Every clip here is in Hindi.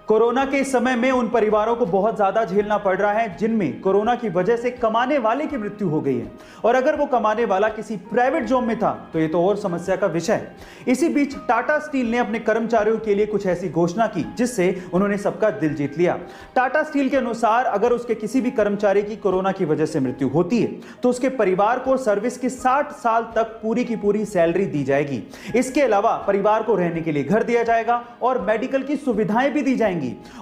कोरोना के इस समय में उन परिवारों को बहुत ज्यादा झेलना पड़ रहा है जिनमें कोरोना की वजह से कमाने वाले की मृत्यु हो गई है, और अगर वो कमाने वाला किसी प्राइवेट जॉब में था तो ये तो और समस्या का विषय है। इसी बीच टाटा स्टील ने अपने कर्मचारियों के लिए कुछ ऐसी घोषणा की जिससे उन्होंने सबका दिल जीत लिया। टाटा स्टील के अनुसार अगर उसके किसी भी कर्मचारी की कोरोना की वजह से मृत्यु होती है तो उसके परिवार को सर्विस की 60 साल तक पूरी की पूरी सैलरी दी जाएगी। इसके अलावा परिवार को रहने के लिए घर दिया जाएगा और मेडिकल की सुविधाएं भी दी जाएंगी,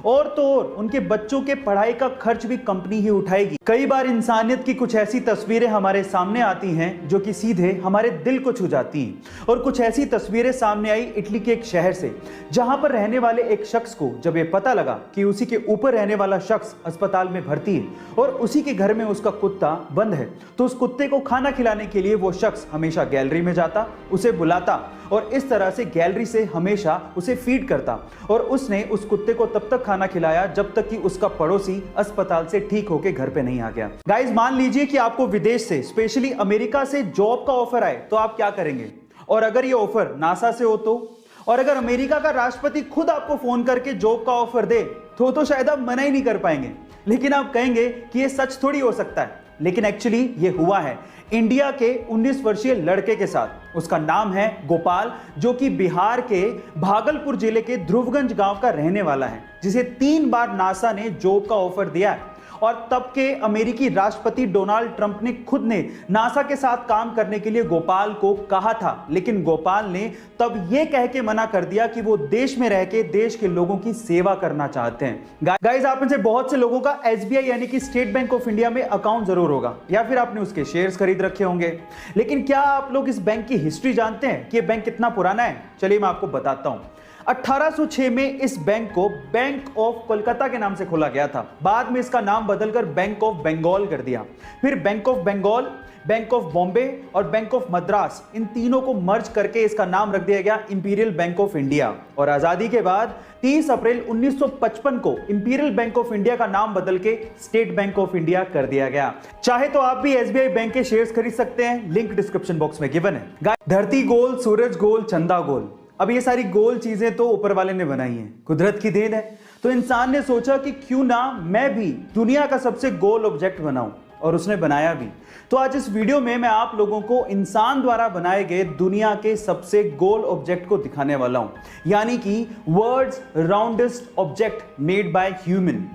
और तो और उनके बच्चों के पढ़ाई का खर्च भी कंपनी ही उठाएगी। कई बार इंसानियत की कुछ ऐसी तस्वीरें हमारे सामने आती हैं जो कि सीधे हमारे दिल को छू जाती हैं, और कुछ ऐसी तस्वीरें सामने आई इटली के एक शहर से, जहां पर रहने वाले एक शख्स को जब यह पता लगा कि उसी के ऊपर रहने वाला शख्स अस्पताल में भर्ती है और उसी के घर में उसका कुत्ता बंद है, तो उस कुत्ते को खाना खिलाने के लिए वो शख्स हमेशा गैलरी में जाता, उसे बुलाता और इस तरह से गैलरी से हमेशा उसे फीड करता, और उसने उस कुत्ते को तब तक खाना खिलाया जब तक कि उसका पड़ोसी अस्पताल से ठीक होकर घर पे नहीं आ गया। गाइस, मान लीजिए कि आपको विदेश से, स्पेशली अमेरिका से जॉब का ऑफर आए तो आप क्या करेंगे? और अगर ये ऑफर नासा से हो तो, और अगर अमेरिका का राष्ट्रपति खुद आपको फोन करके जॉब का ऑफर दे तो शायद आप मना ही नहीं कर पाएंगे, लेकिन आप कहेंगे कि ये सच थोड़ी हो सकता है। लेकिन एक्चुअली ये हुआ है इंडिया के 19 वर्षीय लड़के के साथ। उसका नाम है गोपाल, जो कि बिहार के भागलपुर जिले के ध्रुवगंज गांव का रहने वाला है, जिसे 3 बार नासा ने जॉब का ऑफर दिया है। और तब के अमेरिकी राष्ट्रपति डोनाल्ड ट्रंप ने खुद ने नासा के साथ काम करने के लिए गोपाल को कहा था, लेकिन गोपाल ने तब यह कह के मना कर दिया कि वो देश में रह के देश के लोगों की सेवा करना चाहते हैं। गाइस, आप में से बहुत से लोगों का SBI यानी कि स्टेट बैंक ऑफ इंडिया में अकाउंट जरूर होगा, या फिर आपने उसके शेयर्स खरीद रखे होंगे। लेकिन क्या आप लोग इस बैंक की हिस्ट्री जानते हैं कि यह बैंक कितना पुराना है? चलिए मैं आपको बताता हूं। 1806 में इस बैंक को बैंक ऑफ कोलकाता के नाम से खोला गया था। बाद में इसका नाम बदलकर बैंक ऑफ बंगाल कर दिया। फिर bank of Bengal, bank of Bombay और बैंक ऑफ मद्रास, इन तीनों को मर्ज करके इसका नाम रख दिया गया इंपीरियल बैंक ऑफ इंडिया। और आजादी के बाद 30 अप्रैल 1955 को इंपीरियल बैंक ऑफ इंडिया का नाम बदल के स्टेट बैंक ऑफ इंडिया कर दिया गया। चाहे तो आप भी SBI बैंक के शेयर्स खरीद सकते हैं, लिंक डिस्क्रिप्शन बॉक्स में गिवन है। धरती गोल, सूरज गोल, चंदा गोल, अब ये सारी गोल चीजें तो ऊपर वाले ने बनाई हैं, कुदरत की देन है। तो इंसान ने सोचा कि क्यों ना मैं भी दुनिया का सबसे गोल ऑब्जेक्ट बनाऊं, और उसने बनाया भी। तो आज इस वीडियो में मैं आप लोगों को इंसान द्वारा बनाए गए दुनिया के सबसे गोल ऑब्जेक्ट को दिखाने वाला हूं, यानी कि world's roundest object made by human.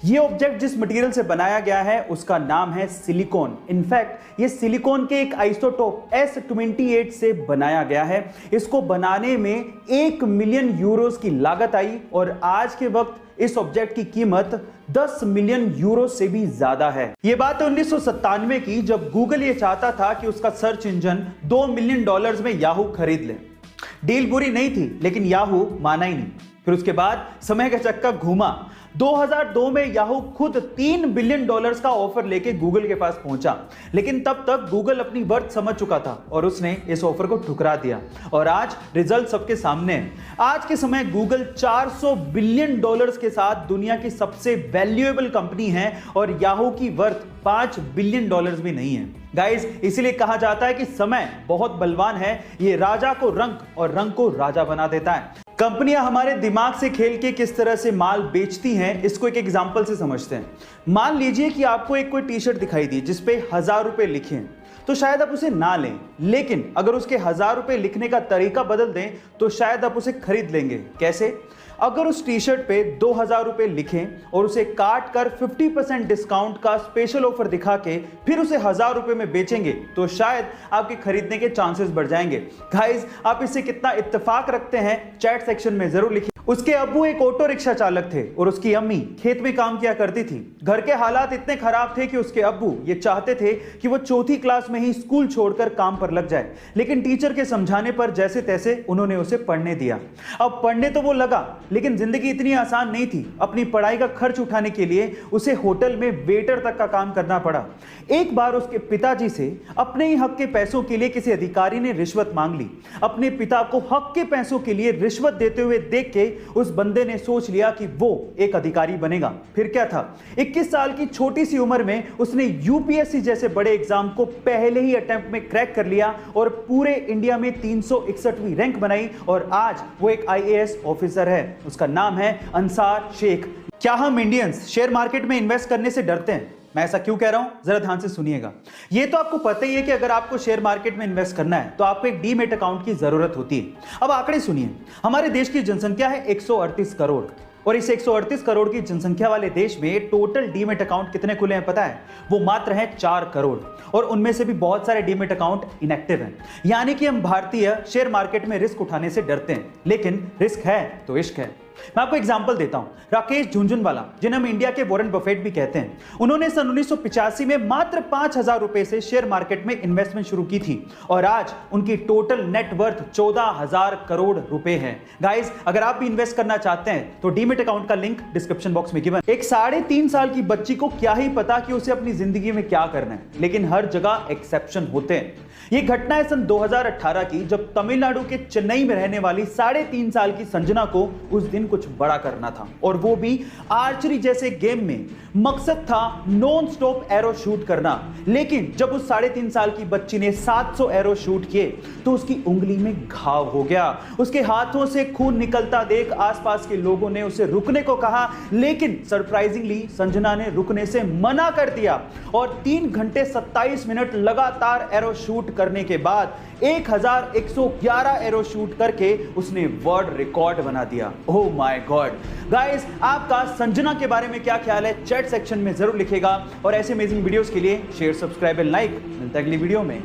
ये ऑब्जेक्ट जिस मटेरियल से बनाया गया है उसका नाम है सिलिकॉन। इनफैक्ट ये सिलिकॉन के एक आइसोटोप S28 से बनाया गया है। इसको बनाने में 1 मिलियन यूरोस की लागत आई, और आज के वक्त इस ऑब्जेक्ट की कीमत 10 मिलियन यूरो से भी ज्यादा है। यह बात 1997 की, जब गूगल ये चाहता था कि उसका सर्च इंजन $2 मिलियन में याहू खरीद ले। डील बुरी नहीं थी, लेकिन याहू माना ही नहीं। फिर उसके बाद समय का चक्का घूमा। 2002 में याहू खुद $3 बिलियन का ऑफर लेके गूगल के पास पहुंचा, लेकिन तब तक गूगल अपनी वर्थ समझ चुका था और उसने इस ऑफर को ठुकरा दिया। और आज रिजल्ट सबके सामने है। आज के समय गूगल $400 बिलियन के साथ दुनिया की सबसे वैल्यूएबल कंपनी है, और याहू की वर्थ $5 बिलियन भी नहीं है। गाइस, इसीलिए कहा जाता है कि समय बहुत बलवान है, ये राजा को रंक और रंक को राजा बना देता है। कंपनियां हमारे दिमाग से खेल के किस तरह से माल बेचती हैं, इसको एक एग्जांपल से समझते हैं। मान लीजिए कि आपको एक कोई टी-शर्ट दिखाई दी जिसपे 1000 रुपए लिखे हैं, तो शायद आप उसे ना लें, लेकिन अगर उसके 1000 रुपए लिखने का तरीका बदल दें तो शायद आप उसे खरीद लेंगे। कैसे? अगर उस टी शर्ट पे 2000 रुपए लिखें और उसे काट कर 50% डिस्काउंट का स्पेशल ऑफर दिखा के फिर उसे 1000 रुपए में बेचेंगे तो शायद आपके खरीदने के चांसेस बढ़ जाएंगे। गाइस, आप इससे कितना इत्तेफाक रखते हैं चैट सेक्शन में जरूर लिखिए। उसके अब्बू एक ऑटो रिक्शा चालक थे और उसकी अम्मी खेत में काम किया करती थी। घर के हालात इतने खराब थे कि उसके अब्बू ये चाहते थे कि वो 4th क्लास में ही स्कूल छोड़कर काम पर लग जाए, लेकिन टीचर के समझाने पर जैसे तैसे उन्होंने उसे पढ़ने दिया। अब पढ़ने तो वो लगा, लेकिन जिंदगी इतनी आसान नहीं थी। अपनी पढ़ाई का खर्च उठाने के लिए उसे होटल में वेटर तक का काम करना पड़ा। एक बार उसके पिताजी से अपने ही हक के पैसों के लिए किसी अधिकारी ने रिश्वत मांग ली। अपने पिता को हक के पैसों के लिए रिश्वत देते हुए देख के उस बंदे ने सोच लिया कि वो एक अधिकारी बनेगा। फिर क्या था, 21 साल की छोटी सी उम्र में उसने यूपीएससी जैसे बड़े एग्जाम को पहले ही अटेम्प्ट में क्रैक कर लिया और पूरे इंडिया में 361वीं रैंक बनाई और आज वो एक आईएएस ऑफिसर है। उसका नाम है अंसार शेख। क्या हम इंडियंस शेयर मार्केट में इन्वेस्ट करने से डरते हैं? मैं ऐसा क्यों कह रहा हूं, जरा ध्यान से सुनिएगा। ये तो आपको पता ही है कि अगर आपको शेयर मार्केट में इन्वेस्ट करना है तो आपको एक डीमैट अकाउंट की जरूरत होती है। अब आंकड़े सुनिए, हमारे देश की जनसंख्या है 138 करोड़ और इस 138 करोड़ की जनसंख्या वाले देश में टोटल डीमैट अकाउंट कितने खुले हैं पता है? वो मात्र हैं 4 करोड़ और उनमें से भी बहुत सारे डीमैट अकाउंट इनएक्टिव हैं। यानी कि हम भारतीय शेयर मार्केट में रिस्क उठाने से डरते हैं, लेकिन रिस्क है तो इश्क है। मैं आपको एग्जांपल देता हूं, राकेश झुनझुनवाला, जिन्हें हम इंडिया के वॉरेन बफेट भी कहते हैं, उन्होंने सन 1985 में मात्र 5,000 रुपए से शेयर मार्केट में इन्वेस्टमेंट शुरू की थी और आज उनकी टोटल नेटवर्थ 14,000 करोड़ रुपए है। गाइस, अगर आप भी इन्वेस्ट करना चाहते हैं तो डीमैट अकाउंट का लिंक डिस्क्रिप्शन बॉक्स में गिवन। एक 3.5 साल की बच्ची को क्या ही पता कि उसे अपनी जिंदगी में क्या करना है, लेकिन हर जगह एक्सेप्शन होते हैं। यह घटना है सन 2018 की, जब तमिलनाडु के चेन्नई में रहने वाली 3.5 साल की संजना को उस दिन कुछ बड़ा करना था और वो भी आर्चरी जैसे गेम में। मकसद था नॉन स्टॉप एरो शूट करना, लेकिन जब उस 3.5 साल की बच्ची ने 700 एरो शूट किए तो उसकी उंगली में घाव हो गया। उसके हाथों से खून निकलता देख आसपास के लोगों ने उसे रुकने को कहा, लेकिन सरप्राइजिंगली संजना ने रुकने से मना कर दिया और 3 घंटे 27 मिनट लगातार एरो शूट करने के बाद 1111 एरो शूट करके उसने वर्ल्ड रिकॉर्ड बना दिया। Oh my God. गाइस, आपका संजना के बारे में क्या ख्याल है चैट सेक्शन में जरूर लिखेगा और ऐसे अमेजिंग वीडियोस के लिए शेयर, सब्सक्राइब एंड लाइक। मिलता है अगली वीडियो में।